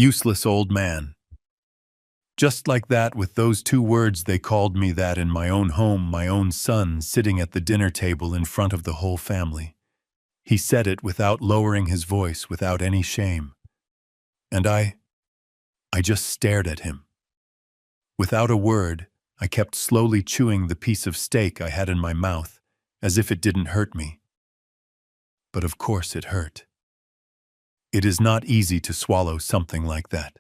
Useless old man. Just like that, with those two words, they called me that in my own home, my own son, sitting at the dinner table in front of the whole family. He said it without lowering his voice, without any shame. And I just stared at him. Without a word, I kept slowly chewing the piece of steak I had in my mouth, as if it didn't hurt me. But of course it hurt. It is not easy to swallow something like that.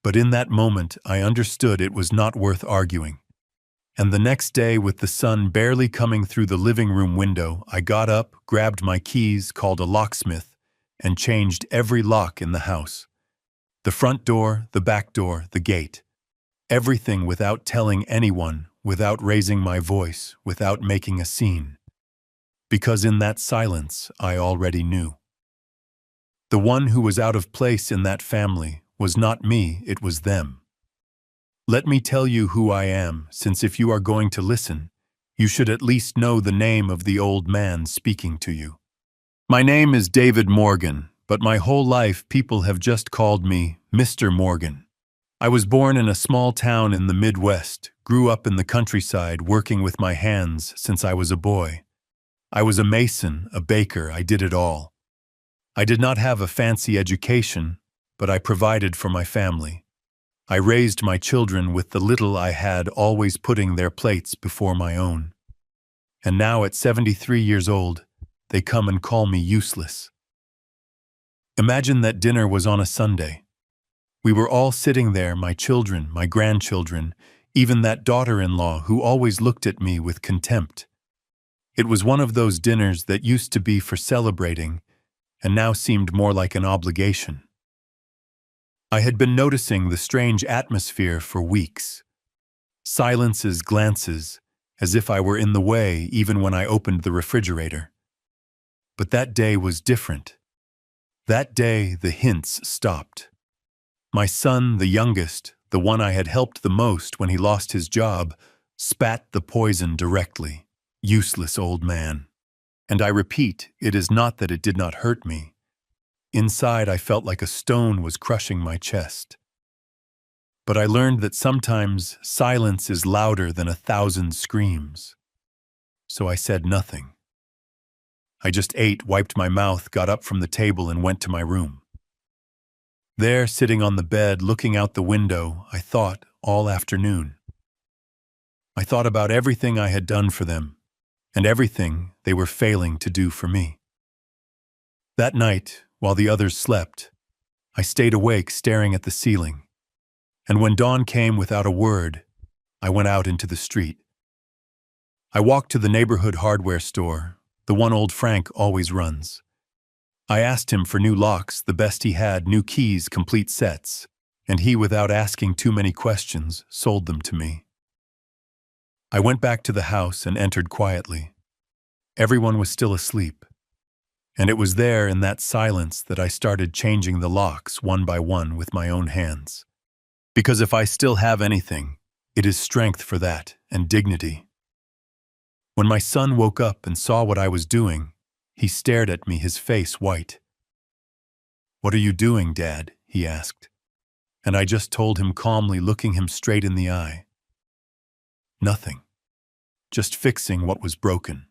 But in that moment, I understood it was not worth arguing. And the next day, with the sun barely coming through the living room window, I got up, grabbed my keys, called a locksmith, and changed every lock in the house. The front door, the back door, the gate. Everything without telling anyone, without raising my voice, without making a scene. Because in that silence, I already knew. The one who was out of place in that family was not me, it was them. Let me tell you who I am, since if you are going to listen, you should at least know the name of the old man speaking to you. My name is David Morgan, but my whole life people have just called me Mr. Morgan. I was born in a small town in the Midwest, grew up in the countryside working with my hands since I was a boy. I was a mason, a baker, I did it all. I did not have a fancy education, but I provided for my family. I raised my children with the little I had, always putting their plates before my own. And now at 73 years old, they come and call me useless. Imagine that dinner was on a Sunday. We were all sitting there, my children, my grandchildren, even that daughter-in-law who always looked at me with contempt. It was one of those dinners that used to be for celebrating and now seemed more like an obligation. I had been noticing the strange atmosphere for weeks. Silences, glances, as if I were in the way even when I opened the refrigerator. But that day was different. That day the hints stopped. My son, the youngest, the one I had helped the most when he lost his job, spat the poison directly. Useless old man. And I repeat, it is not that it did not hurt me. Inside, I felt like a stone was crushing my chest. But I learned that sometimes silence is louder than 1,000 screams. So I said nothing. I just ate, wiped my mouth, got up from the table, and went to my room. There, sitting on the bed, looking out the window, I thought all afternoon. I thought about everything I had done for them, and everything they were failing to do for me. That night, while the others slept, I stayed awake staring at the ceiling, and when dawn came without a word, I went out into the street. I walked to the neighborhood hardware store, the one old Frank always runs. I asked him for new locks, the best he had, new keys, complete sets, and he, without asking too many questions, sold them to me. I went back to the house and entered quietly. Everyone was still asleep, and it was there in that silence that I started changing the locks one by one with my own hands. Because if I still have anything, it is strength for that and dignity. When my son woke up and saw what I was doing, he stared at me, his face white. "What are you doing, Dad?" he asked. And I just told him calmly, looking him straight in the eye. Nothing. Just fixing what was broken.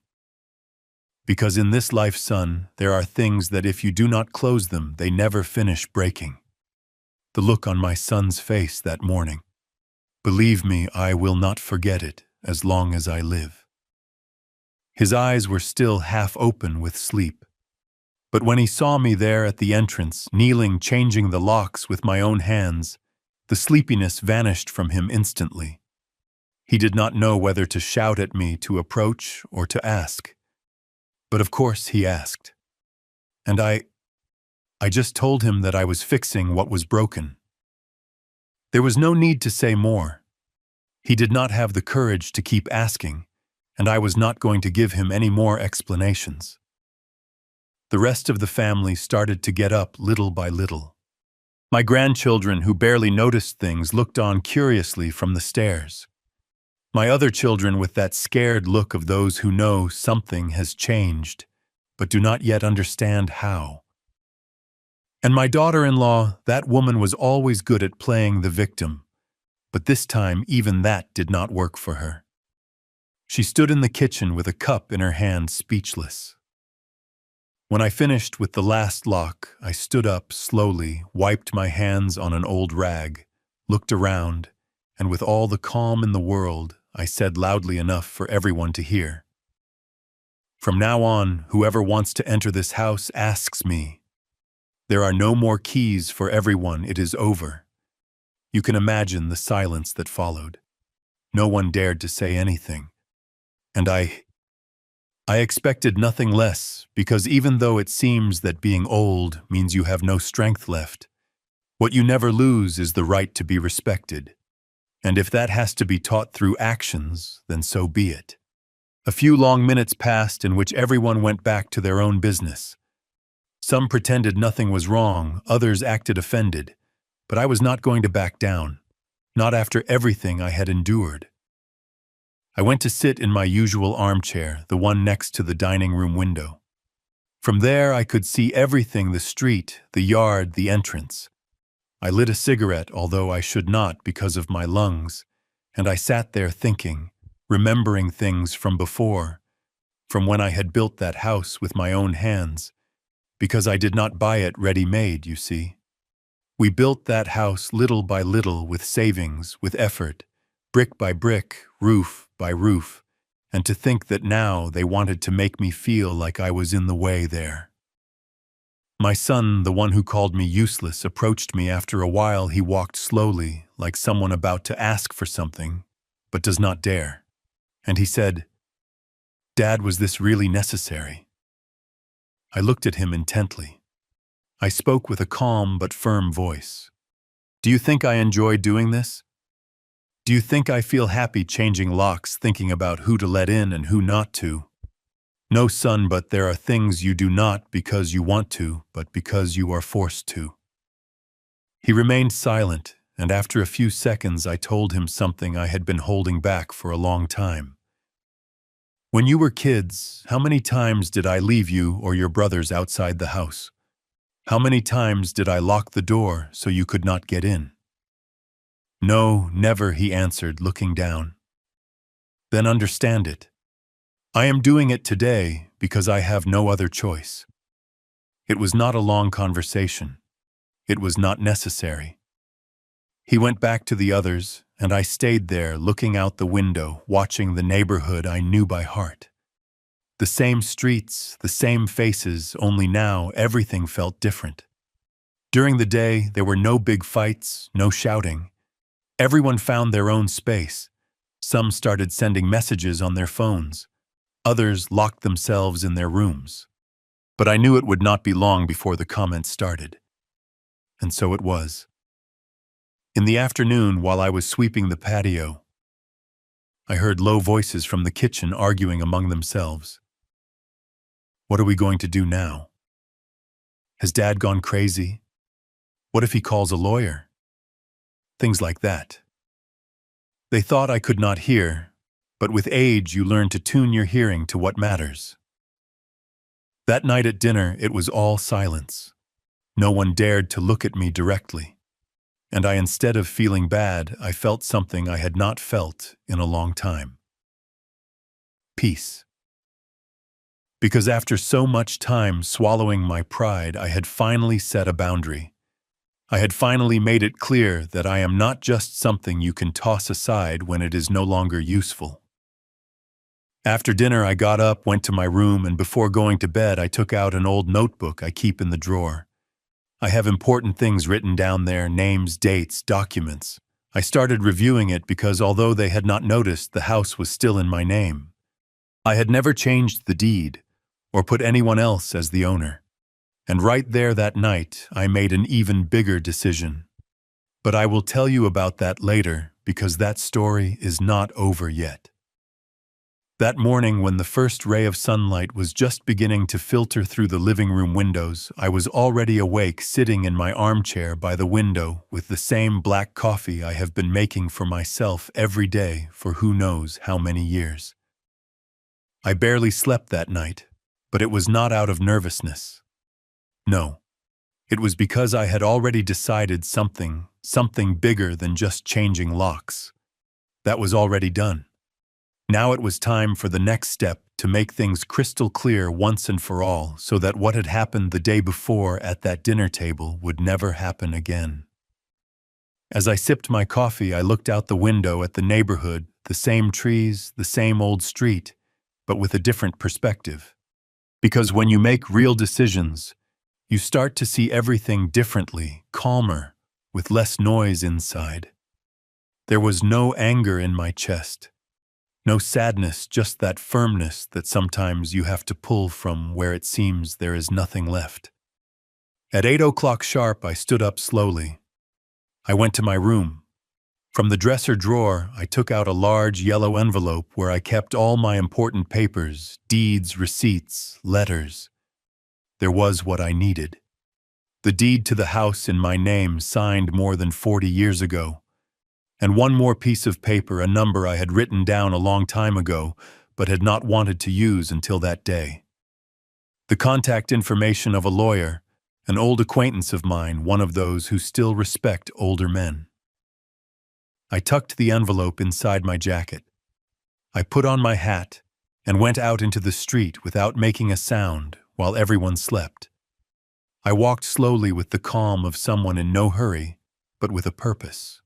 Because in this life, son, there are things that if you do not close them, they never finish breaking. The look on my son's face that morning. Believe me, I will not forget it as long as I live. His eyes were still half open with sleep. But when he saw me there at the entrance, kneeling, changing the locks with my own hands, the sleepiness vanished from him instantly. He did not know whether to shout at me, to approach, or to ask. But of course he asked. And I just told him that I was fixing what was broken. There was no need to say more. He did not have the courage to keep asking, and I was not going to give him any more explanations. The rest of the family started to get up little by little. My grandchildren, who barely noticed things, looked on curiously from the stairs. My other children with that scared look of those who know something has changed, but do not yet understand how. And my daughter-in-law, that woman was always good at playing the victim, but this time even that did not work for her. She stood in the kitchen with a cup in her hand, speechless. When I finished with the last lock, I stood up slowly, wiped my hands on an old rag, looked around, and with all the calm in the world, I said loudly enough for everyone to hear. From now on, whoever wants to enter this house asks me. There are no more keys for everyone, it is over. You can imagine the silence that followed. No one dared to say anything. And I expected nothing less, because even though it seems that being old means you have no strength left, what you never lose is the right to be respected. And if that has to be taught through actions, then so be it. A few long minutes passed in which everyone went back to their own business. Some pretended nothing was wrong, others acted offended, but I was not going to back down, not after everything I had endured. I went to sit in my usual armchair, the one next to the dining room window. From there I could see everything, the street, the yard, the entrance. I lit a cigarette, although I should not because of my lungs, and I sat there thinking, remembering things from before, from when I had built that house with my own hands, because I did not buy it ready-made, you see. We built that house little by little with savings, with effort, brick by brick, roof by roof, and to think that now they wanted to make me feel like I was in the way there. My son, the one who called me useless, approached me after a while. He walked slowly, like someone about to ask for something, but does not dare. And he said, "Dad, was this really necessary?" I looked at him intently. I spoke with a calm but firm voice. "Do you think I enjoy doing this? Do you think I feel happy changing locks, thinking about who to let in and who not to? No, son, but there are things you do not because you want to, but because you are forced to." He remained silent, and after a few seconds I told him something I had been holding back for a long time. "When you were kids, how many times did I leave you or your brothers outside the house? How many times did I lock the door so you could not get in?" "No, never," he answered, looking down. "Then understand it. I am doing it today because I have no other choice." It was not a long conversation. It was not necessary. He went back to the others, and I stayed there looking out the window, watching the neighborhood I knew by heart. The same streets, the same faces, only now everything felt different. During the day, there were no big fights, no shouting. Everyone found their own space. Some started sending messages on their phones. Others locked themselves in their rooms. But I knew it would not be long before the comments started. And so it was. In the afternoon, while I was sweeping the patio, I heard low voices from the kitchen arguing among themselves. What are we going to do now? Has Dad gone crazy? What if he calls a lawyer? Things like that. They thought I could not hear, but with age you learn to tune your hearing to what matters. That night at dinner, it was all silence. No one dared to look at me directly. And instead of feeling bad, I felt something I had not felt in a long time. Peace. Because after so much time swallowing my pride, I had finally set a boundary. I had finally made it clear that I am not just something you can toss aside when it is no longer useful. After dinner, I got up, went to my room, and before going to bed, I took out an old notebook I keep in the drawer. I have important things written down there, names, dates, documents. I started reviewing it because although they had not noticed, the house was still in my name. I had never changed the deed or put anyone else as the owner. And right there that night, I made an even bigger decision. But I will tell you about that later because that story is not over yet. That morning, when the first ray of sunlight was just beginning to filter through the living room windows, I was already awake, sitting in my armchair by the window with the same black coffee I have been making for myself every day for who knows how many years. I barely slept that night, but it was not out of nervousness. No, It was because I had already decided something bigger than just changing locks. That was already done. Now it was time for the next step, to make things crystal clear once and for all, so that what had happened the day before at that dinner table would never happen again. As I sipped my coffee, I looked out the window at the neighborhood, the same trees, the same old street, but with a different perspective. Because when you make real decisions, you start to see everything differently, calmer, with less noise inside. There was no anger in my chest. No sadness, just that firmness that sometimes you have to pull from where it seems there is nothing left. At 8 o'clock sharp, I stood up slowly. I went to my room. From the dresser drawer, I took out a large yellow envelope where I kept all my important papers, deeds, receipts, letters. There was what I needed. The deed to the house in my name, signed more than 40 years ago. And one more piece of paper, a number I had written down a long time ago, but had not wanted to use until that day. The contact information of a lawyer, an old acquaintance of mine, one of those who still respect older men. I tucked the envelope inside my jacket. I put on my hat and went out into the street without making a sound while everyone slept. I walked slowly with the calm of someone in no hurry, but with a purpose.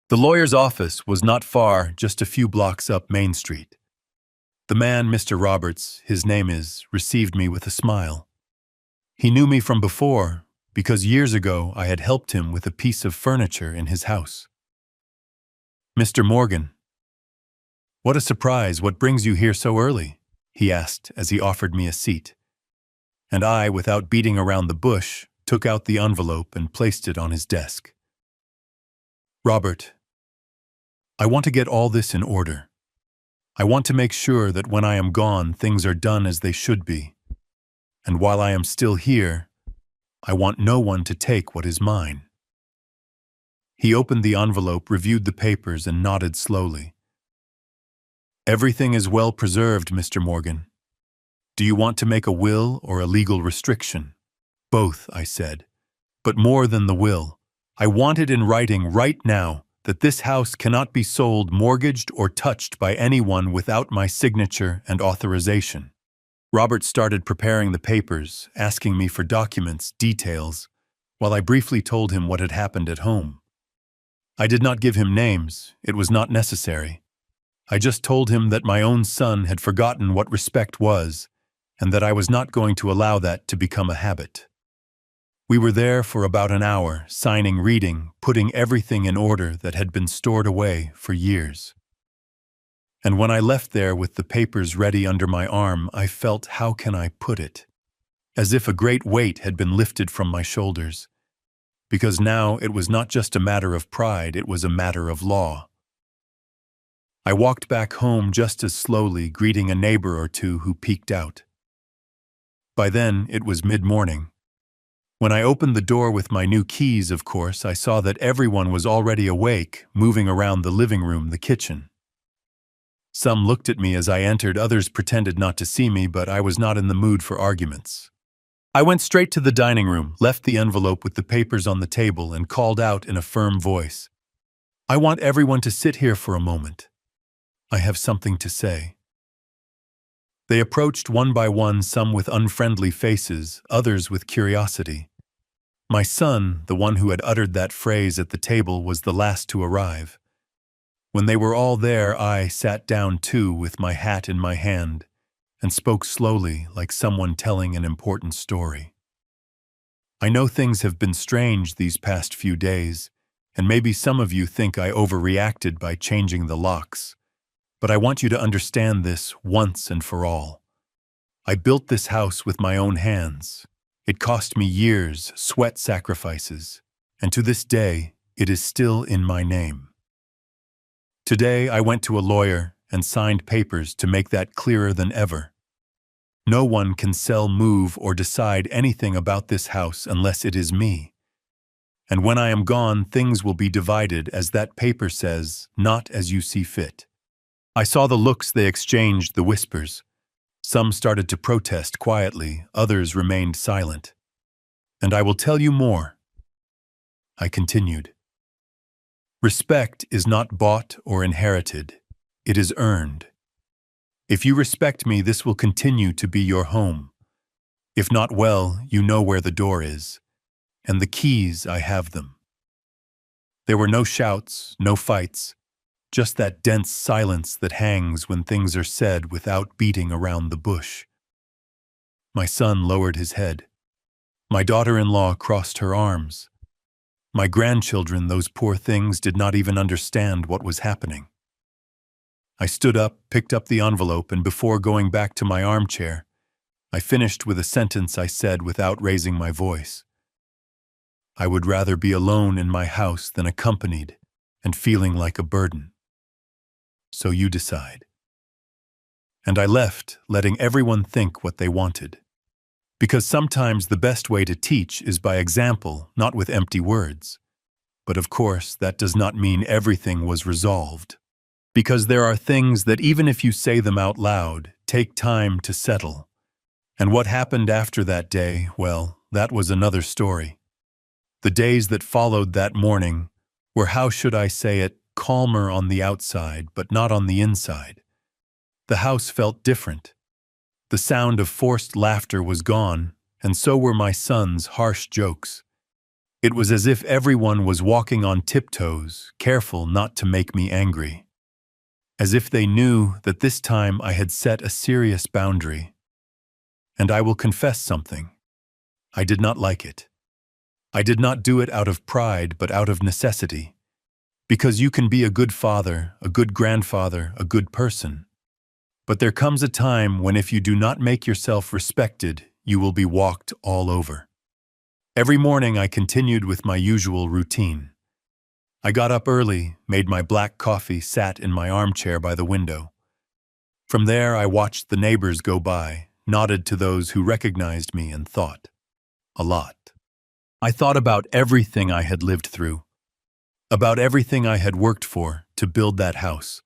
The lawyer's office was not far, just a few blocks up Main Street. The man, Mr. Roberts, his name is, received me with a smile. He knew me from before, because years ago I had helped him with a piece of furniture in his house. "Mr. Morgan, what a surprise, what brings you here so early?" he asked as he offered me a seat. And I, without beating around the bush, took out the envelope and placed it on his desk. "Robert, I want to get all this in order. I want to make sure that when I am gone, things are done as they should be. And while I am still here, I want no one to take what is mine." He opened the envelope, reviewed the papers, and nodded slowly. "Everything is well preserved, Mr. Morgan. Do you want to make a will or a legal restriction?" "Both," I said. "But more than the will. I want it in writing right now that this house cannot be sold, mortgaged, or touched by anyone without my signature and authorization." Robert started preparing the papers, asking me for documents, details, while I briefly told him what had happened at home. I did not give him names. It was not necessary. I just told him that my own son had forgotten what respect was, and that I was not going to allow that to become a habit. We were there for about an hour, signing, reading, putting everything in order that had been stored away for years. And when I left there with the papers ready under my arm, I felt, how can I put it, as if a great weight had been lifted from my shoulders. Because now it was not just a matter of pride, it was a matter of law. I walked back home just as slowly, greeting a neighbor or two who peeked out. By then, it was mid-morning. When I opened the door with my new keys, of course, I saw that everyone was already awake, moving around the living room, the kitchen. Some looked at me as I entered, others pretended not to see me, but I was not in the mood for arguments. I went straight to the dining room, left the envelope with the papers on the table, and called out in a firm voice, "I want everyone to sit here for a moment. I have something to say." They approached one by one, some with unfriendly faces, others with curiosity. My son, the one who had uttered that phrase at the table, was the last to arrive. When they were all there, I sat down too with my hat in my hand and spoke slowly, like someone telling an important story. "I know things have been strange these past few days, and maybe some of you think I overreacted by changing the locks. But I want you to understand this once and for all. I built this house with my own hands. It cost me years, sweat, sacrifices, and to this day, it is still in my name. Today, I went to a lawyer and signed papers to make that clearer than ever. No one can sell, move, or decide anything about this house unless it is me. And when I am gone, things will be divided, as that paper says, not as you see fit." I saw the looks they exchanged, the whispers. Some started to protest quietly, others remained silent. And I will tell you more. I continued. Respect is not bought or inherited. It is earned. If you respect me, this will continue to be your home. If not, well, you know where the door is. And the keys, I have them. There were no shouts, no fights, just that dense silence that hangs when things are said without beating around the bush. My son lowered his head. My daughter-in-law crossed her arms. My grandchildren, those poor things, did not even understand what was happening. I stood up, picked up the envelope, and before going back to my armchair, I finished with a sentence I said without raising my voice. I would rather be alone in my house than accompanied and feeling like a burden. So you decide. And I left, letting everyone think what they wanted. Because sometimes the best way to teach is by example, not with empty words. But of course, that does not mean everything was resolved. Because there are things that even if you say them out loud, take time to settle. And what happened after that day, well, that was another story. The days that followed that morning were, how should I say it, calmer on the outside, but not on the inside. The house felt different. The sound of forced laughter was gone, and so were my son's harsh jokes. It was as if everyone was walking on tiptoes, careful not to make me angry. As if they knew that this time I had set a serious boundary. And I will confess something. I did not like it. I did not do it out of pride, but out of necessity. Because you can be a good father, a good grandfather, a good person. But there comes a time when if you do not make yourself respected, you will be walked all over. Every morning I continued with my usual routine. I got up early, made my black coffee, sat in my armchair by the window. From there I watched the neighbors go by, nodded to those who recognized me, and thought. A lot. I thought about everything I had lived through. About everything I had worked for to build that house.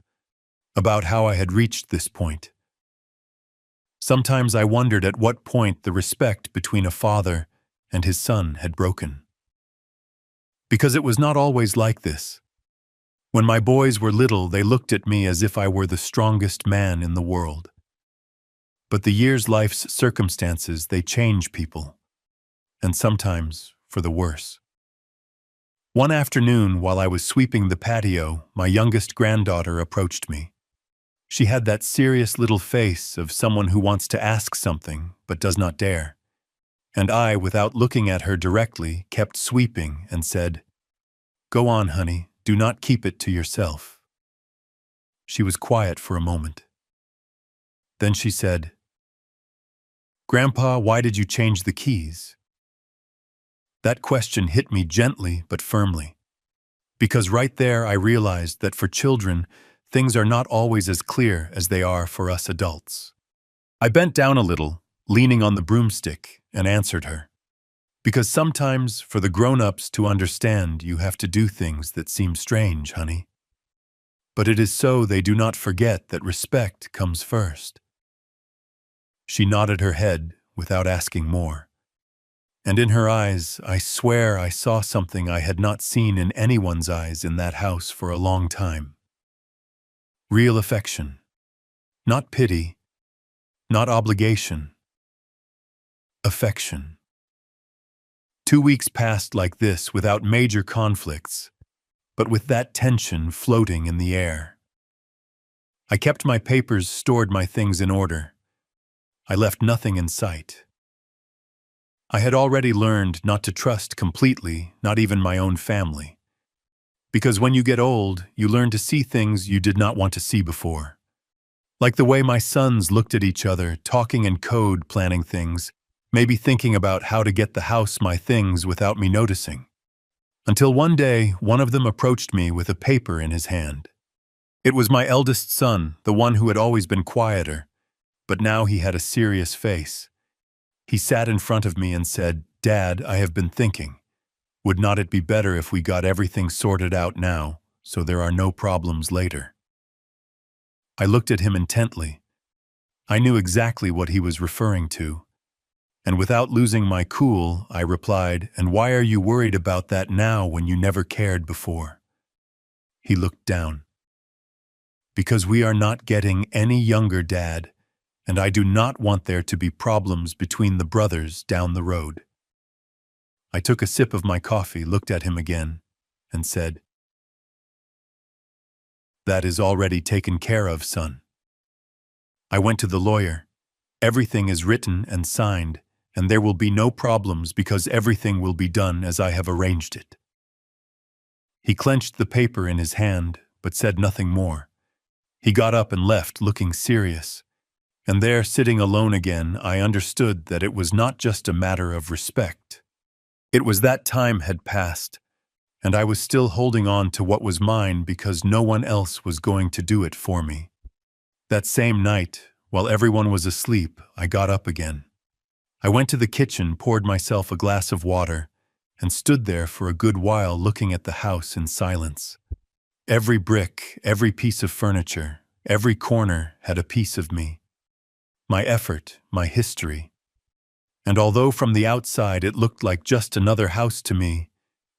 About how I had reached this point. Sometimes I wondered at what point the respect between a father and his son had broken. Because it was not always like this. When my boys were little, they looked at me as if I were the strongest man in the world. But the years, life's circumstances, they change people. And sometimes for the worse. One afternoon, while I was sweeping the patio, my youngest granddaughter approached me. She had that serious little face of someone who wants to ask something but does not dare. And I, without looking at her directly, kept sweeping and said, "Go on, honey, do not keep it to yourself." She was quiet for a moment. Then she said, "Grandpa, why did you change the keys?" That question hit me gently but firmly. Because right there I realized that for children, things are not always as clear as they are for us adults. I bent down a little, leaning on the broomstick, and answered her. Because sometimes, for the grown-ups to understand, you have to do things that seem strange, honey. But it is so they do not forget that respect comes first. She nodded her head without asking more. And in her eyes, I swear I saw something I had not seen in anyone's eyes in that house for a long time. Real affection. Not pity. Not obligation. Affection. 2 weeks passed like this without major conflicts, but with that tension floating in the air. I kept my papers, stored my things in order. I left nothing in sight. I had already learned not to trust completely, not even my own family. Because when you get old, you learn to see things you did not want to see before. Like the way my sons looked at each other, talking in code, planning things, maybe thinking about how to get the house my things without me noticing. Until one day, one of them approached me with a paper in his hand. It was my eldest son, the one who had always been quieter, but now he had a serious face. He sat in front of me and said, "Dad, I have been thinking. Would not it be better if we got everything sorted out now, so there are no problems later?" I looked at him intently. I knew exactly what he was referring to. And without losing my cool, I replied, "And why are you worried about that now when you never cared before?" He looked down. "Because we are not getting any younger, Dad, and I do not want there to be problems between the brothers down the road." I took a sip of my coffee, looked at him again, and said, "That is already taken care of, son. I went to the lawyer. Everything is written and signed, and there will be no problems because everything will be done as I have arranged it." He clenched the paper in his hand, but said nothing more. He got up and left, looking serious. And there, sitting alone again, I understood that it was not just a matter of respect. It was that time had passed, and I was still holding on to what was mine because no one else was going to do it for me. That same night, while everyone was asleep, I got up again. I went to the kitchen, poured myself a glass of water, and stood there for a good while looking at the house in silence. Every brick, every piece of furniture, every corner had a piece of me. My effort, my history. And although from the outside it looked like just another house to me,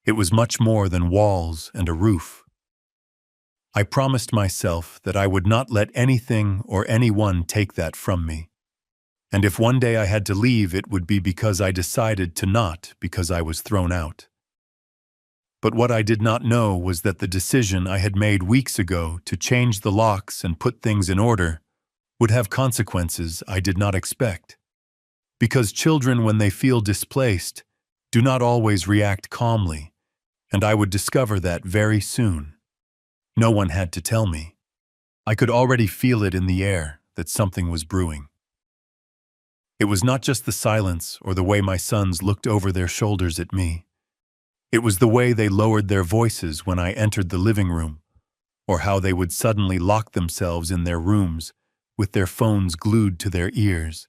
it was much more than walls and a roof. I promised myself that I would not let anything or anyone take that from me. And if one day I had to leave, it would be because I decided to, not because I was thrown out. But what I did not know was that the decision I had made weeks ago to change the locks and put things in order would have consequences I did not expect. Because children, when they feel displaced, do not always react calmly, and I would discover that very soon. No one had to tell me. I could already feel it in the air that something was brewing. It was not just the silence or the way my sons looked over their shoulders at me. It was the way they lowered their voices when I entered the living room, or how they would suddenly lock themselves in their rooms with their phones glued to their ears.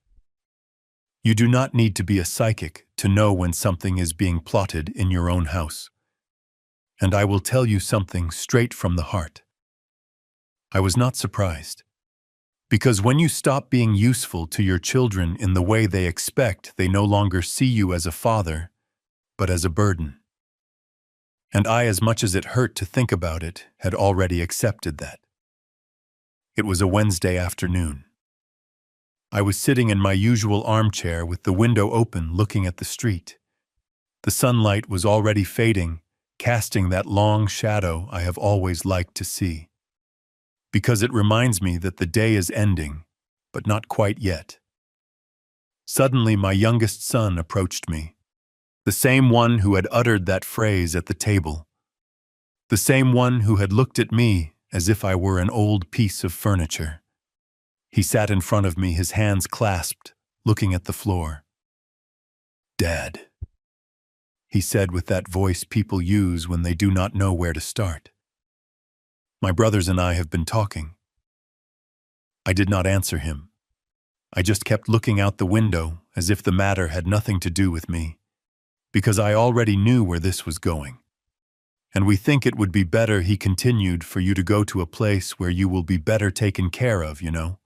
You do not need to be a psychic to know when something is being plotted in your own house. And I will tell you something straight from the heart. I was not surprised. Because when you stop being useful to your children in the way they expect, they no longer see you as a father, but as a burden. And I, as much as it hurt to think about it, had already accepted that. It was a Wednesday afternoon. I was sitting in my usual armchair with the window open looking at the street. The sunlight was already fading, casting that long shadow I have always liked to see. Because it reminds me that the day is ending, but not quite yet. Suddenly my youngest son approached me, the same one who had uttered that phrase at the table, the same one who had looked at me as if I were an old piece of furniture. He sat in front of me, his hands clasped, looking at the floor. "Dad," he said with that voice people use when they do not know where to start. "My brothers and I have been talking." I did not answer him. I just kept looking out the window as if the matter had nothing to do with me, because I already knew where this was going. "And we think it would be better," he continued, "for you to go to a place where you will be better taken care of, you know.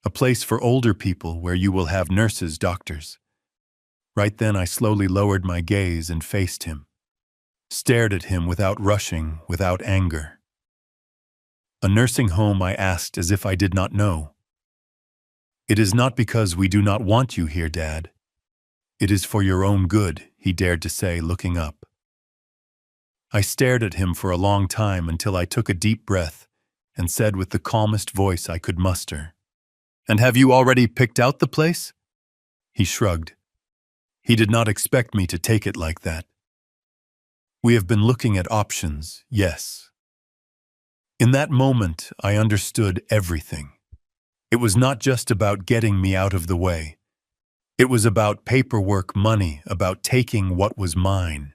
A place for older people where you will have nurses, doctors." Right then I slowly lowered my gaze and faced him, stared at him without rushing, without anger. "A nursing home?" I asked as if I did not know. "It is not because we do not want you here, Dad. It is for your own good," he dared to say, looking up. I stared at him for a long time until I took a deep breath and said with the calmest voice I could muster, "And have you already picked out the place?" He shrugged. He did not expect me to take it like that. "We have been looking at options, yes." In that moment, I understood everything. It was not just about getting me out of the way. It was about paperwork, money, about taking what was mine.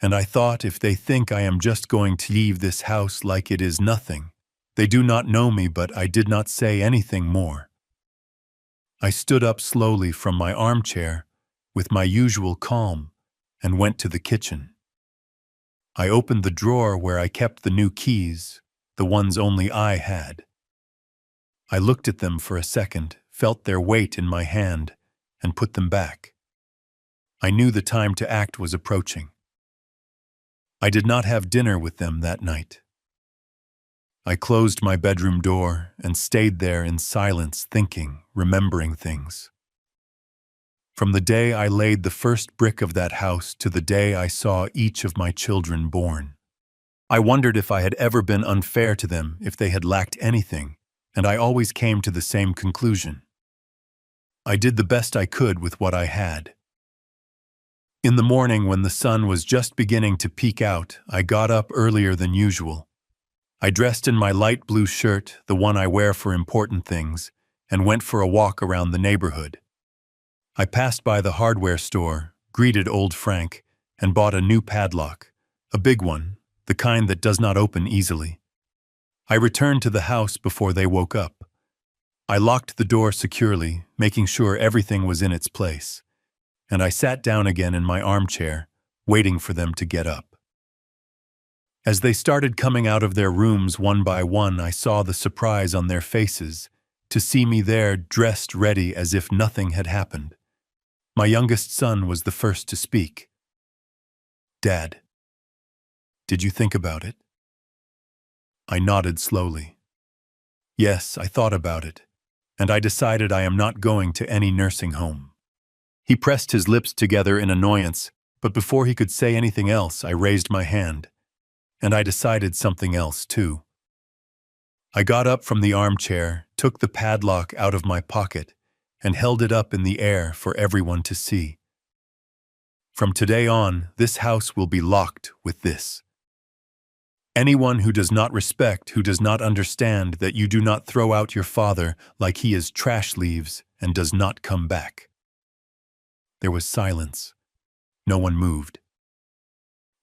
And I thought, if they think I am just going to leave this house like it is nothing, they do not know me, but I did not say anything more. I stood up slowly from my armchair with my usual calm and went to the kitchen. I opened the drawer where I kept the new keys, the ones only I had. I looked at them for a second, felt their weight in my hand, and put them back. I knew the time to act was approaching. I did not have dinner with them that night. I closed my bedroom door and stayed there in silence, thinking, remembering things. From the day I laid the first brick of that house to the day I saw each of my children born, I wondered if I had ever been unfair to them, if they had lacked anything, and I always came to the same conclusion. I did the best I could with what I had. In the morning, when the sun was just beginning to peek out, I got up earlier than usual. I dressed in my light blue shirt, the one I wear for important things, and went for a walk around the neighborhood. I passed by the hardware store, greeted old Frank, and bought a new padlock, a big one, the kind that does not open easily. I returned to the house before they woke up. I locked the door securely, making sure everything was in its place, and I sat down again in my armchair, waiting for them to get up. As they started coming out of their rooms one by one, I saw the surprise on their faces, to see me there dressed ready as if nothing had happened. My youngest son was the first to speak. "Dad, did you think about it?" I nodded slowly. "Yes, I thought about it, and I decided I am not going to any nursing home." He pressed his lips together in annoyance, but before he could say anything else, I raised my hand. And I decided something else, too. I got up from the armchair, took the padlock out of my pocket, and held it up in the air for everyone to see. "From today on, this house will be locked with this. Anyone who does not respect, who does not understand that you do not throw out your father like he is trash leaves and does not come back." There was silence. No one moved.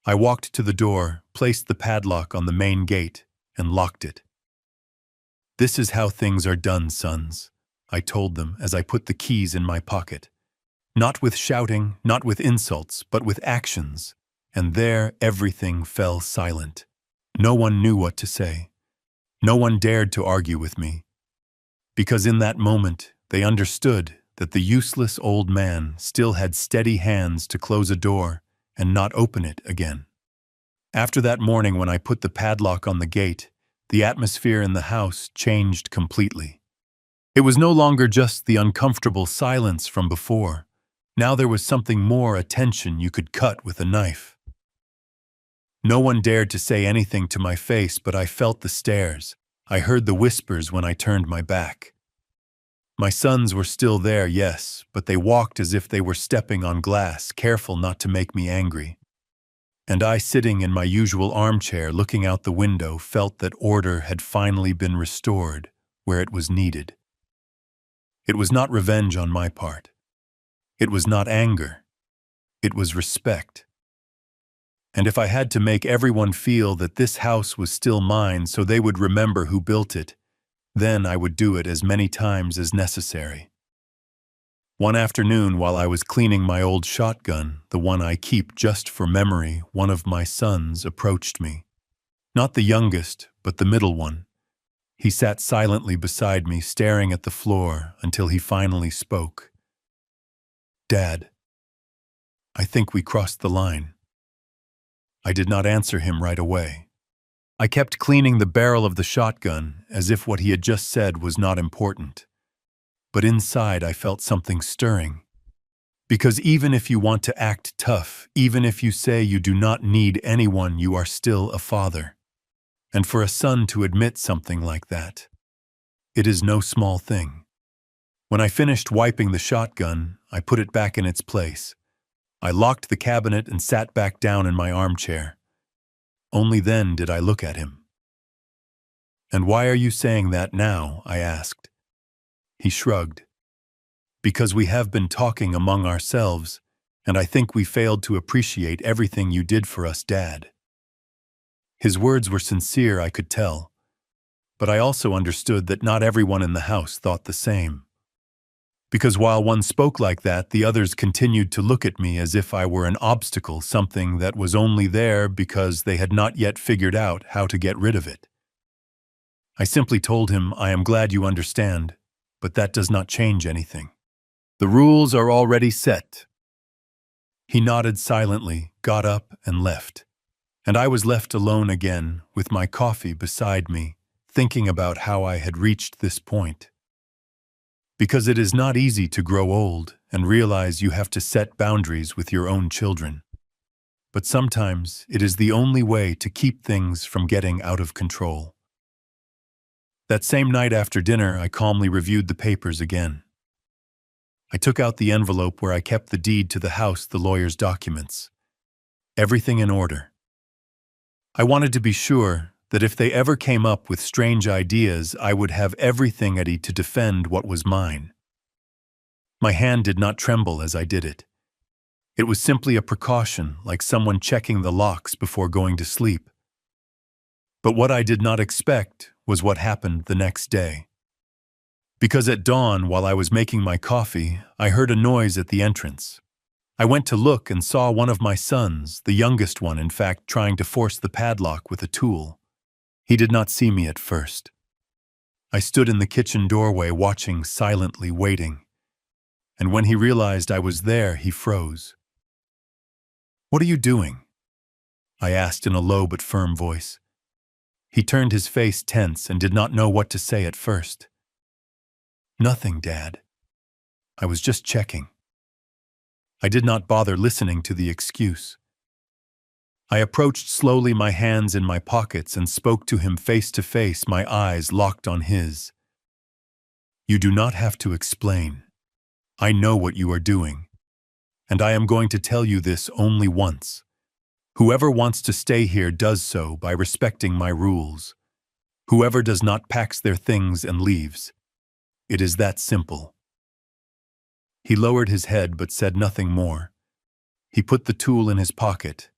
I walked to the door, placed the padlock on the main gate, and locked it. "This is how things are done, sons," I told them as I put the keys in my pocket. Not with shouting, not with insults, but with actions. And there everything fell silent. No one knew what to say. No one dared to argue with me. Because in that moment, they understood that the useless old man still had steady hands to close a door and not open it again. After that morning when I put the padlock on the gate, the atmosphere in the house changed completely. It was no longer just the uncomfortable silence from before. Now there was something more, a tension you could cut with a knife. No one dared to say anything to my face, but I felt the stares. I heard the whispers when I turned my back. My sons were still there, yes, but they walked as if they were stepping on glass, careful not to make me angry. And I, sitting in my usual armchair looking out the window, felt that order had finally been restored where it was needed. It was not revenge on my part. It was not anger. It was respect. And if I had to make everyone feel that this house was still mine so they would remember who built it, then I would do it as many times as necessary. One afternoon, while I was cleaning my old shotgun, the one I keep just for memory, one of my sons approached me. Not the youngest, but the middle one. He sat silently beside me, staring at the floor until he finally spoke. "Dad, I think we crossed the line." I did not answer him right away. I kept cleaning the barrel of the shotgun as if what he had just said was not important. But inside I felt something stirring. Because even if you want to act tough, even if you say you do not need anyone, you are still a father. And for a son to admit something like that, it is no small thing. When I finished wiping the shotgun, I put it back in its place. I locked the cabinet and sat back down in my armchair. Only then did I look at him. "And why are you saying that now?" I asked. He shrugged. "Because we have been talking among ourselves, and I think we failed to appreciate everything you did for us, Dad." His words were sincere, I could tell. But I also understood that not everyone in the house thought the same. Because while one spoke like that, the others continued to look at me as if I were an obstacle, something that was only there because they had not yet figured out how to get rid of it. I simply told him, "I am glad you understand, but that does not change anything. The rules are already set." He nodded silently, got up, and left. And I was left alone again, with my coffee beside me, thinking about how I had reached this point. Because it is not easy to grow old and realize you have to set boundaries with your own children. But sometimes it is the only way to keep things from getting out of control. That same night after dinner, I calmly reviewed the papers again. I took out the envelope where I kept the deed to the house, the lawyer's documents. Everything in order. I wanted to be sure that if they ever came up with strange ideas, I would have everything ready to defend what was mine. My hand did not tremble as I did it. It was simply a precaution, like someone checking the locks before going to sleep. But what I did not expect was what happened the next day. Because at dawn, while I was making my coffee, I heard a noise at the entrance. I went to look and saw one of my sons, the youngest one, in fact, trying to force the padlock with a tool. He did not see me at first. I stood in the kitchen doorway watching, silently waiting. And when he realized I was there, he froze. "What are you doing?" I asked in a low but firm voice. He turned his face tense and did not know what to say at first. "Nothing, Dad. I was just checking." I did not bother listening to the excuse. I approached slowly, my hands in my pockets, and spoke to him face to face, my eyes locked on his. "You do not have to explain. I know what you are doing. And I am going to tell you this only once. Whoever wants to stay here does so by respecting my rules. Whoever does not packs their things and leaves. It is that simple." He lowered his head but said nothing more. He put the tool in his pocket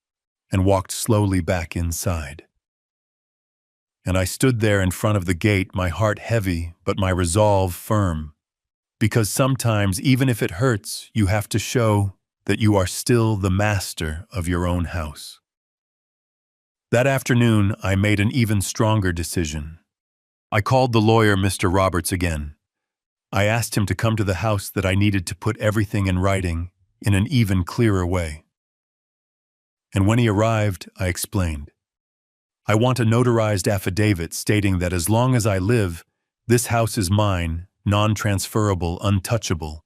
and walked slowly back inside. And I stood there in front of the gate, my heart heavy but my resolve firm. Because sometimes, even if it hurts, you have to show that you are still the master of your own house. That afternoon, I made an even stronger decision. I called the lawyer, Mr. Roberts, again. I asked him to come to the house, that I needed to put everything in writing in an even clearer way. And when he arrived, I explained. I want a notarized affidavit stating that as long as I live, this house is mine, non-transferable, untouchable,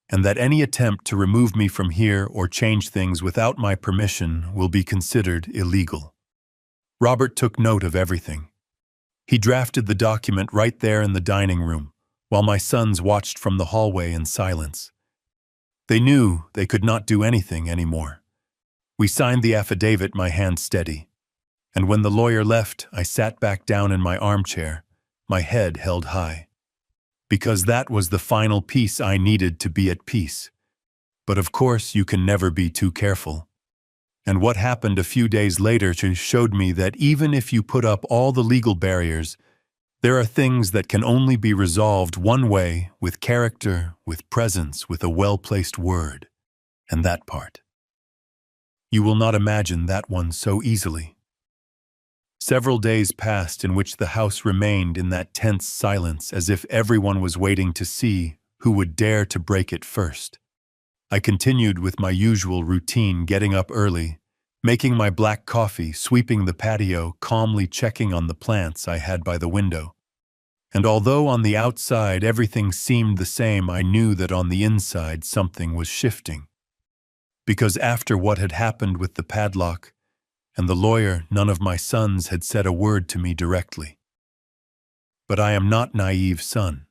and that any attempt to remove me from here or change things without my permission will be considered illegal. Robert took note of everything. He drafted the document right there in the dining room, while my sons watched from the hallway in silence. They knew they could not do anything anymore. We signed the affidavit, my hand steady. And when the lawyer left, I sat back down in my armchair, my head held high. Because that was the final piece I needed to be at peace. But of course, you can never be too careful. And what happened a few days later showed me that even if you put up all the legal barriers, there are things that can only be resolved one way, with character, with presence, with a well-placed word. And that part. You will not imagine that one so easily. Several days passed in which the house remained in that tense silence, as if everyone was waiting to see who would dare to break it first. I continued with my usual routine, getting up early, making my black coffee, sweeping the patio, calmly checking on the plants I had by the window. And although on the outside everything seemed the same, I knew that on the inside something was shifting. Because after what had happened with the padlock and the lawyer, none of my sons had said a word to me directly. But I am not naive, son.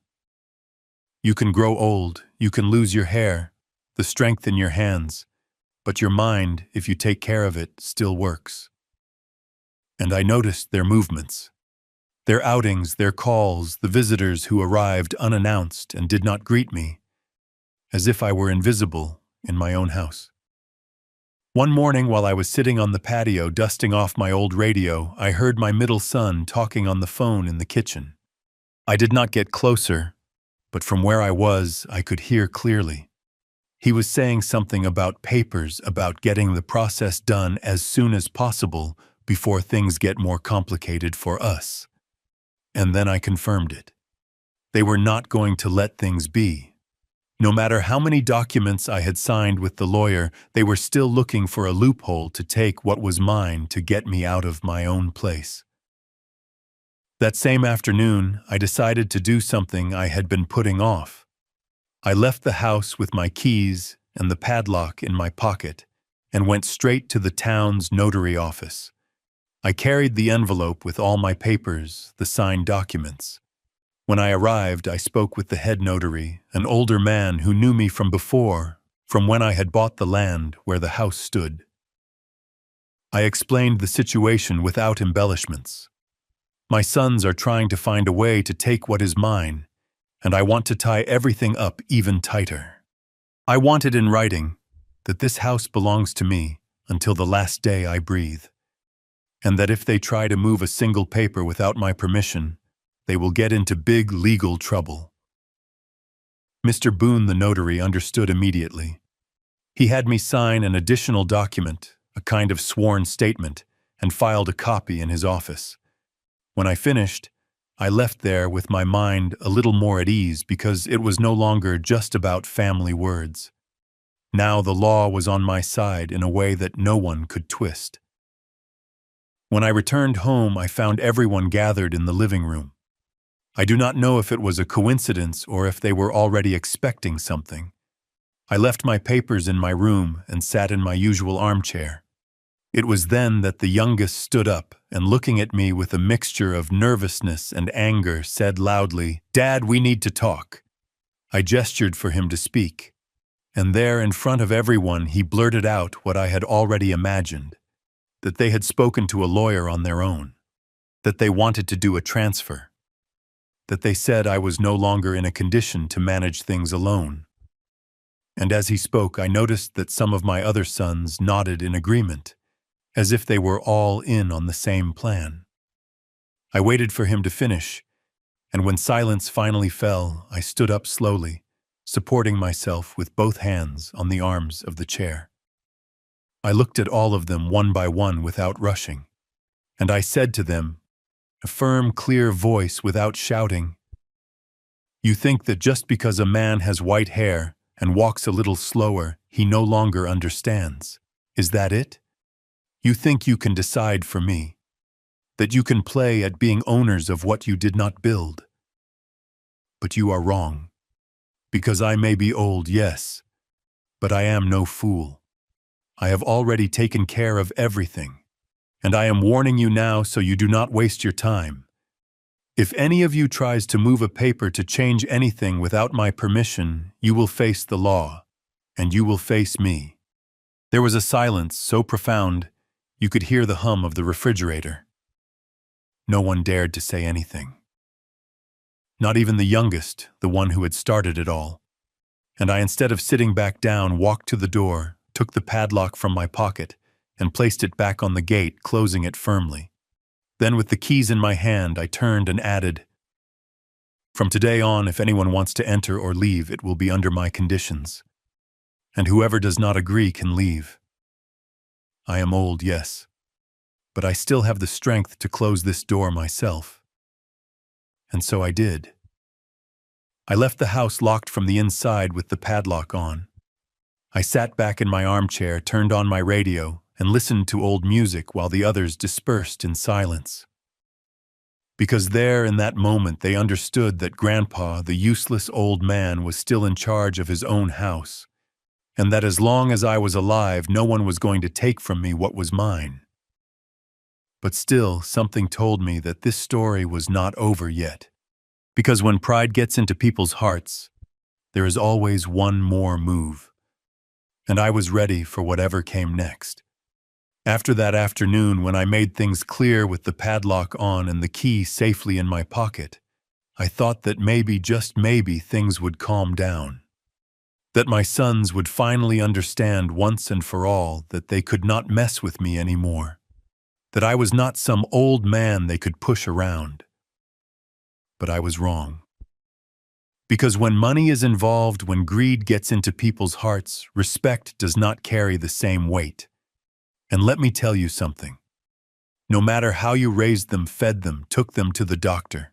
You can grow old, you can lose your hair, the strength in your hands, but your mind, if you take care of it, still works. And I noticed their movements, their outings, their calls, the visitors who arrived unannounced and did not greet me, as if I were invisible in my own house. One morning, while I was sitting on the patio dusting off my old radio, I heard my middle son talking on the phone in the kitchen. I did not get closer, but from where I was, I could hear clearly. He was saying something about papers, about getting the process done as soon as possible before things get more complicated for us. And then I confirmed it. They were not going to let things be. No matter how many documents I had signed with the lawyer, they were still looking for a loophole to take what was mine to get me out of my own place. That same afternoon, I decided to do something I had been putting off. I left the house with my keys and the padlock in my pocket and went straight to the town's notary office. I carried the envelope with all my papers, the signed documents. When I arrived, I spoke with the head notary, an older man who knew me from before, from when I had bought the land where the house stood. I explained the situation without embellishments. My sons are trying to find a way to take what is mine, and I want to tie everything up even tighter. I want it in writing that this house belongs to me until the last day I breathe, and that if they try to move a single paper without my permission, they will get into big legal trouble. Mr. Boone, the notary, understood immediately. He had me sign an additional document, a kind of sworn statement, and filed a copy in his office. When I finished, I left there with my mind a little more at ease because it was no longer just about family words. Now the law was on my side in a way that no one could twist. When I returned home, I found everyone gathered in the living room. I do not know if it was a coincidence or if they were already expecting something. I left my papers in my room and sat in my usual armchair. It was then that the youngest stood up and, looking at me with a mixture of nervousness and anger, said loudly, "Dad, we need to talk." I gestured for him to speak, and there in front of everyone he blurted out what I had already imagined, that they had spoken to a lawyer on their own, that they wanted to do a transfer, that they said I was no longer in a condition to manage things alone. And as he spoke, I noticed that some of my other sons nodded in agreement, as if they were all in on the same plan. I waited for him to finish, and when silence finally fell, I stood up slowly, supporting myself with both hands on the arms of the chair. I looked at all of them one by one without rushing, and I said to them, a firm, clear voice without shouting, "You think that just because a man has white hair and walks a little slower, he no longer understands. Is that it? You think you can decide for me, that you can play at being owners of what you did not build. But you are wrong, because I may be old, yes, but I am no fool. I have already taken care of everything, and I am warning you now so you do not waste your time. If any of you tries to move a paper to change anything without my permission, you will face the law, and you will face me." There was a silence so profound you could hear the hum of the refrigerator. No one dared to say anything. Not even the youngest, the one who had started it all. And I, instead of sitting back down, walked to the door, took the padlock from my pocket, and placed it back on the gate, closing it firmly. Then, with the keys in my hand, I turned and added, "From today on, if anyone wants to enter or leave, it will be under my conditions. And whoever does not agree can leave. I am old, yes, but I still have the strength to close this door myself." And so I did. I left the house locked from the inside with the padlock on. I sat back in my armchair, turned on my radio, and listened to old music while the others dispersed in silence. Because there, in that moment, they understood that Grandpa, the useless old man, was still in charge of his own house, and that as long as I was alive, no one was going to take from me what was mine. But still, something told me that this story was not over yet, because when pride gets into people's hearts, there is always one more move, and I was ready for whatever came next. After that afternoon, when I made things clear with the padlock on and the key safely in my pocket, I thought that maybe, just maybe, things would calm down. That my sons would finally understand once and for all that they could not mess with me anymore, that I was not some old man they could push around. But I was wrong. Because when money is involved, when greed gets into people's hearts, respect does not carry the same weight. And let me tell you something. No matter how you raised them, fed them, took them to the doctor.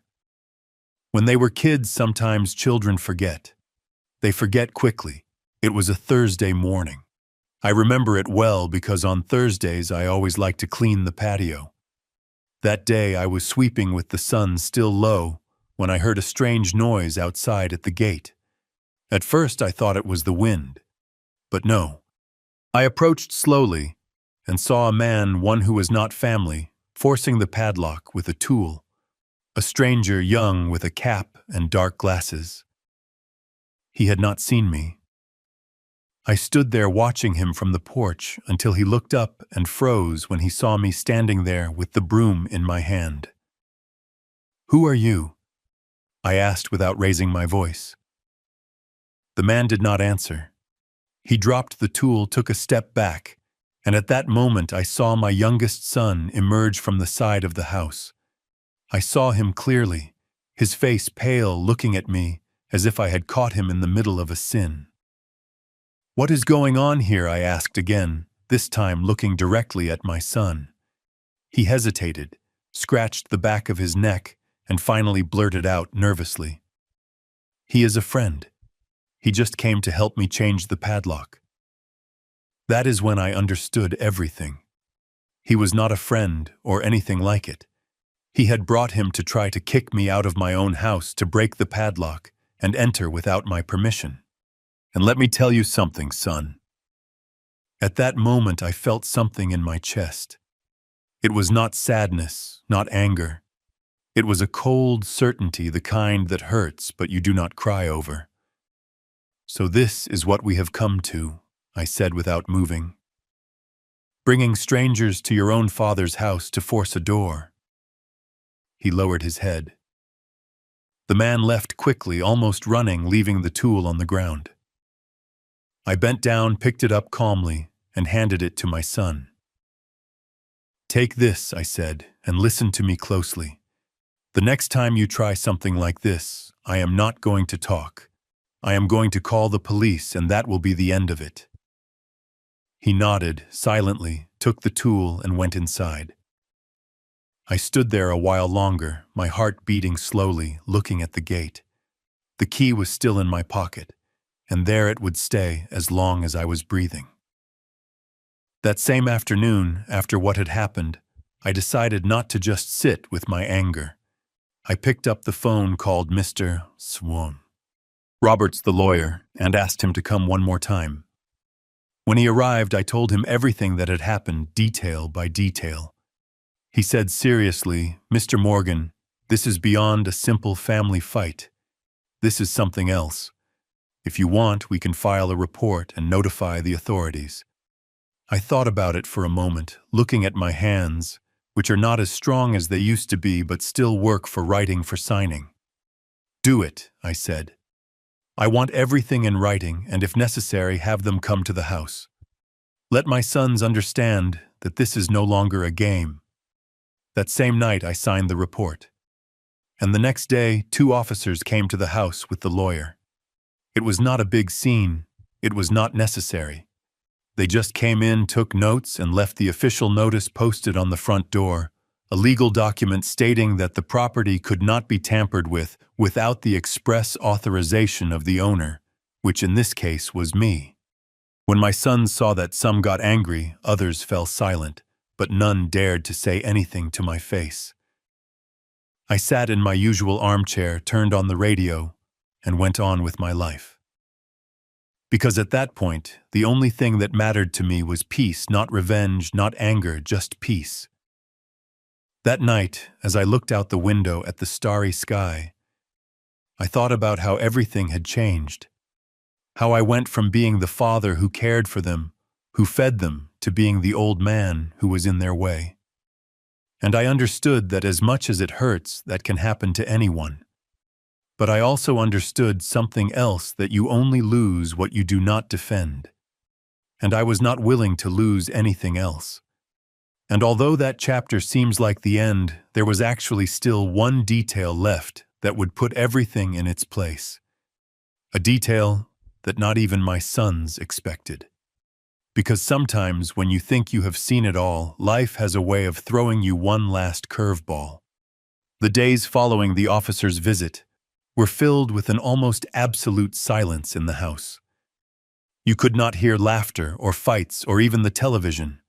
When they were kids, sometimes children forget. They forget quickly. It was a Thursday morning. I remember it well because on Thursdays I always like to clean the patio. That day I was sweeping with the sun still low when I heard a strange noise outside at the gate. At first I thought it was the wind, but no. I approached slowly and saw a man, one who was not family, forcing the padlock with a tool. A stranger, young, with a cap and dark glasses. He had not seen me. I stood there watching him from the porch until he looked up and froze when he saw me standing there with the broom in my hand. "Who are you?" I asked without raising my voice. The man did not answer. He dropped the tool, took a step back, and at that moment I saw my youngest son emerge from the side of the house. I saw him clearly, his face pale, looking at me as if I had caught him in the middle of a sin. "What is going on here?" I asked again, this time looking directly at my son. He hesitated, scratched the back of his neck, and finally blurted out nervously, "He is a friend. He just came to help me change the padlock." That is when I understood everything. He was not a friend or anything like it. He had brought him to try to kick me out of my own house, to break the padlock and enter without my permission. And let me tell you something, son. At that moment I felt something in my chest. It was not sadness, not anger. It was a cold certainty, the kind that hurts but you do not cry over. "So this is what we have come to," I said without moving. "Bringing strangers to your own father's house to force a door." He lowered his head. The man left quickly, almost running, leaving the tool on the ground. I bent down, picked it up calmly, and handed it to my son. "Take this," I said, "and listen to me closely. The next time you try something like this, I am not going to talk. I am going to call the police, and that will be the end of it." He nodded silently, took the tool, and went inside. I stood there a while longer, my heart beating slowly, looking at the gate. The key was still in my pocket, and there it would stay as long as I was breathing. That same afternoon, after what had happened, I decided not to just sit with my anger. I picked up the phone, called Mr. Swan, Roberts the lawyer, and asked him to come one more time. When he arrived, I told him everything that had happened, detail by detail. He said seriously, "Mr. Morgan, this is beyond a simple family fight. This is something else. If you want, we can file a report and notify the authorities." I thought about it for a moment, looking at my hands, which are not as strong as they used to be but still work for writing, for signing. "Do it," I said. "I want everything in writing, and if necessary, have them come to the house. Let my sons understand that this is no longer a game." That same night I signed the report. And the next day, 2 officers came to the house with the lawyer. It was not a big scene. It was not necessary. They just came in, took notes, and left the official notice posted on the front door, a legal document stating that the property could not be tampered with without the express authorization of the owner, which in this case was me. When my sons saw that, some got angry, others fell silent, but none dared to say anything to my face. I sat in my usual armchair, turned on the radio, and went on with my life. Because at that point, the only thing that mattered to me was peace, not revenge, not anger, just peace. That night, as I looked out the window at the starry sky, I thought about how everything had changed. How I went from being the father who cared for them, who fed them, to being the old man who was in their way. And I understood that as much as it hurts, that can happen to anyone. But I also understood something else, that you only lose what you do not defend. And I was not willing to lose anything else. And although that chapter seems like the end, there was actually still one detail left that would put everything in its place. A detail that not even my sons expected. Because sometimes when you think you have seen it all, life has a way of throwing you one last curveball. The days following the officer's visit, were filled with an almost absolute silence in the house. You could not hear laughter or fights or even the television.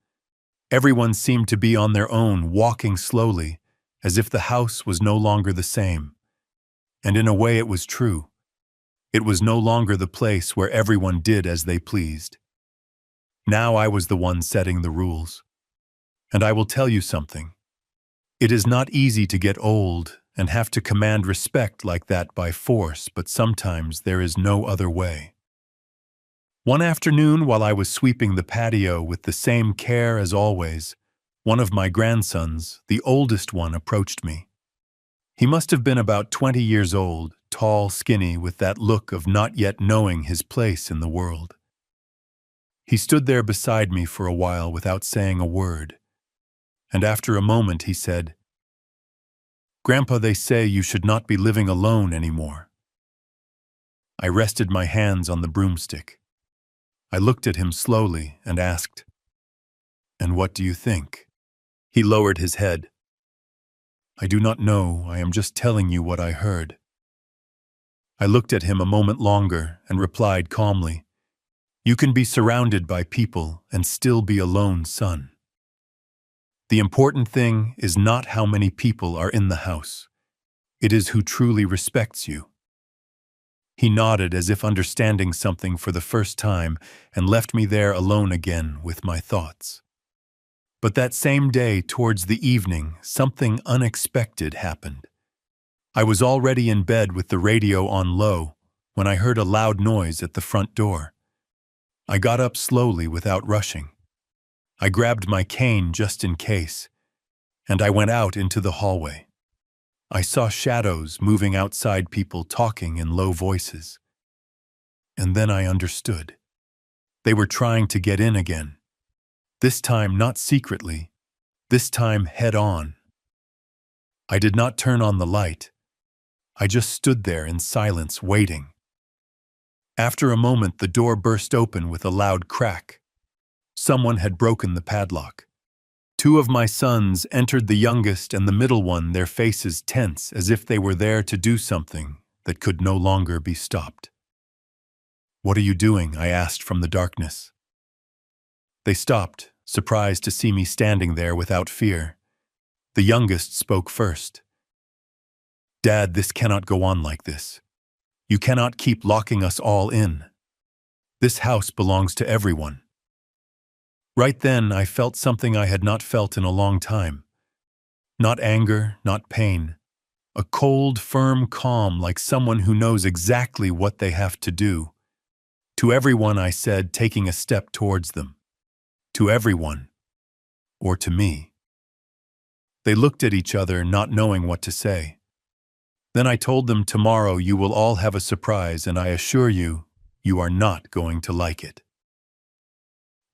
Everyone seemed to be on their own, walking slowly, as if the house was no longer the same. And in a way it was true. It was no longer the place where everyone did as they pleased. Now I was the one setting the rules. And I will tell you something. It is not easy to get old and have to command respect like that by force, but sometimes there is no other way. One afternoon, while I was sweeping the patio with the same care as always, one of my grandsons, the oldest one, approached me. He must have been about 20 years old, tall, skinny, with that look of not yet knowing his place in the world. He stood there beside me for a while without saying a word, and after a moment he said, "Grandpa, they say you should not be living alone anymore." I rested my hands on the broomstick. I looked at him slowly and asked, "And what do you think?" He lowered his head. "I do not know, I am just telling you what I heard." I looked at him a moment longer and replied calmly, "You can be surrounded by people and still be alone, son. The important thing is not how many people are in the house. It is who truly respects you." He nodded as if understanding something for the first time and left me there alone again with my thoughts. But that same day, towards the evening, something unexpected happened. I was already in bed with the radio on low when I heard a loud noise at the front door. I got up slowly without rushing. I grabbed my cane just in case, and I went out into the hallway. I saw shadows moving outside, people talking in low voices. And then I understood. They were trying to get in again. This time not secretly, this time head on. I did not turn on the light. I just stood there in silence, waiting. After a moment, the door burst open with a loud crack. Someone had broken the padlock. Two of my sons entered, the youngest and the middle one, their faces tense as if they were there to do something that could no longer be stopped. "What are you doing?" I asked from the darkness. They stopped, surprised to see me standing there without fear. The youngest spoke first. "Dad, this cannot go on like this. You cannot keep locking us all in. This house belongs to everyone." Right then, I felt something I had not felt in a long time. Not anger, not pain. A cold, firm calm, like someone who knows exactly what they have to do. "To everyone," I said, taking a step towards them. "To everyone. Or to me." They looked at each other, not knowing what to say. Then I told them, "Tomorrow you will all have a surprise, and I assure you, you are not going to like it."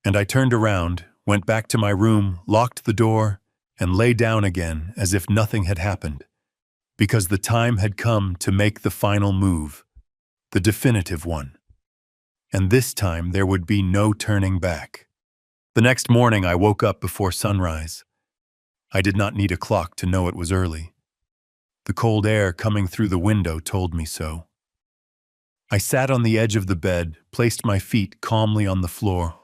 And I turned around, went back to my room, locked the door, and lay down again as if nothing had happened, because the time had come to make the final move, the definitive one. And this time there would be no turning back. The next morning I woke up before sunrise. I did not need a clock to know it was early. The cold air coming through the window told me so. I sat on the edge of the bed, placed my feet calmly on the floor,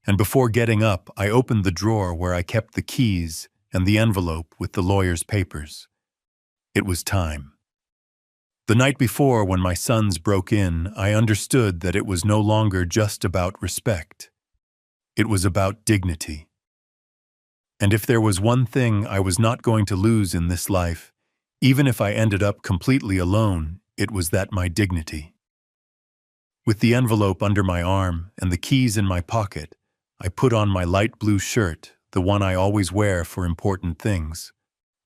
and before getting up, I opened the drawer where I kept the keys and the envelope with the lawyer's papers. It was time. The night before, when my sons broke in, I understood that it was no longer just about respect. It was about dignity. And if there was one thing I was not going to lose in this life, even if I ended up completely alone, it was that my dignity. With the envelope under my arm and the keys in my pocket, I put on my light blue shirt, the one I always wear for important things.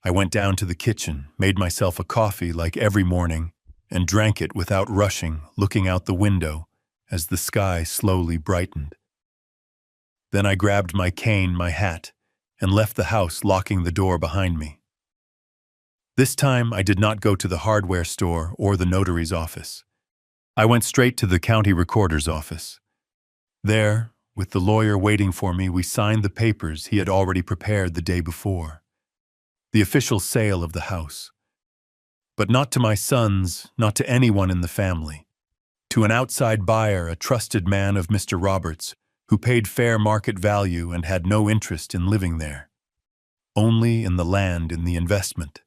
I went down to the kitchen, made myself a coffee like every morning, and drank it without rushing, looking out the window as the sky slowly brightened. Then I grabbed my cane, my hat, and left the house, locking the door behind me. This time I did not go to the hardware store or the notary's office. I went straight to the county recorder's office. There, with the lawyer waiting for me, we signed the papers he had already prepared the day before. The official sale of the house. But not to my sons, not to anyone in the family. To an outside buyer, a trusted man of Mr. Roberts, who paid fair market value and had no interest in living there. Only in the land in the investment.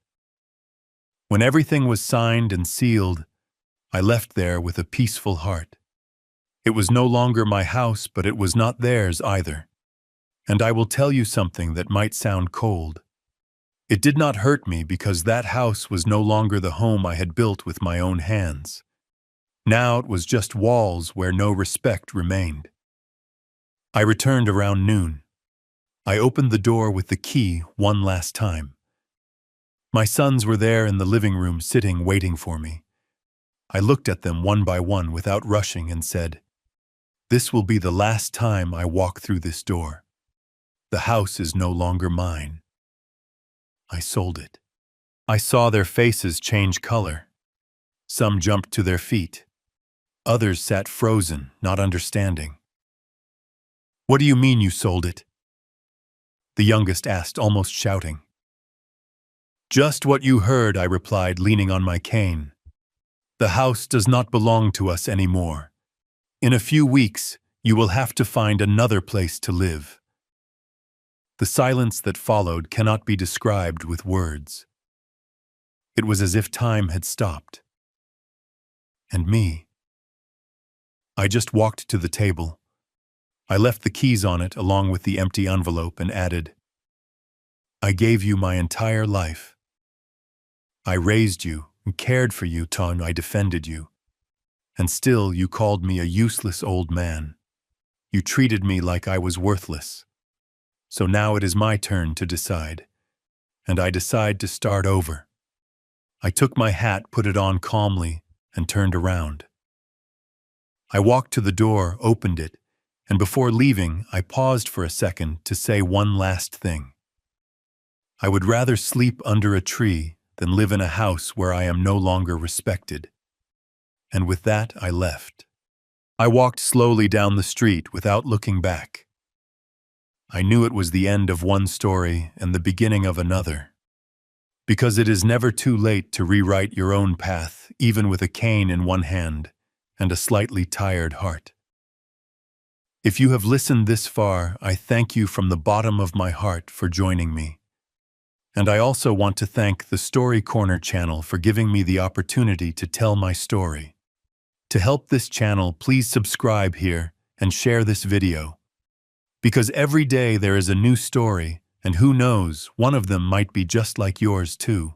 When everything was signed and sealed, I left there with a peaceful heart. It was no longer my house, but it was not theirs either. And I will tell you something that might sound cold. It did not hurt me because that house was no longer the home I had built with my own hands. Now it was just walls where no respect remained. I returned around noon. I opened the door with the key one last time. My sons were there in the living room sitting waiting for me. I looked at them one by one without rushing and said, "This will be the last time I walk through this door. The house is no longer mine. I sold it." I saw their faces change color. Some jumped to their feet. Others sat frozen, not understanding. "What do you mean you sold it?" The youngest asked, almost shouting. "Just what you heard," I replied, leaning on my cane. "The house does not belong to us anymore. In a few weeks, you will have to find another place to live." The silence that followed cannot be described with words. It was as if time had stopped. And me. I just walked to the table. I left the keys on it along with the empty envelope and added, "I gave you my entire life. I raised you and cared for you till I defended you. And still you called me a useless old man. You treated me like I was worthless. So now it is my turn to decide. And I decide to start over." I took my hat, put it on calmly, and turned around. I walked to the door, opened it, and before leaving, I paused for a second to say one last thing. I would rather sleep under a tree than live in a house where I am no longer respected. And with that, I left. I walked slowly down the street without looking back. I knew it was the end of one story and the beginning of another. Because it is never too late to rewrite your own path, even with a cane in one hand and a slightly tired heart. If you have listened this far, I thank you from the bottom of my heart for joining me. And I also want to thank the Story Corner channel for giving me the opportunity to tell my story. To help this channel, please subscribe here and share this video. Because every day there is a new story, and who knows, one of them might be just like yours too.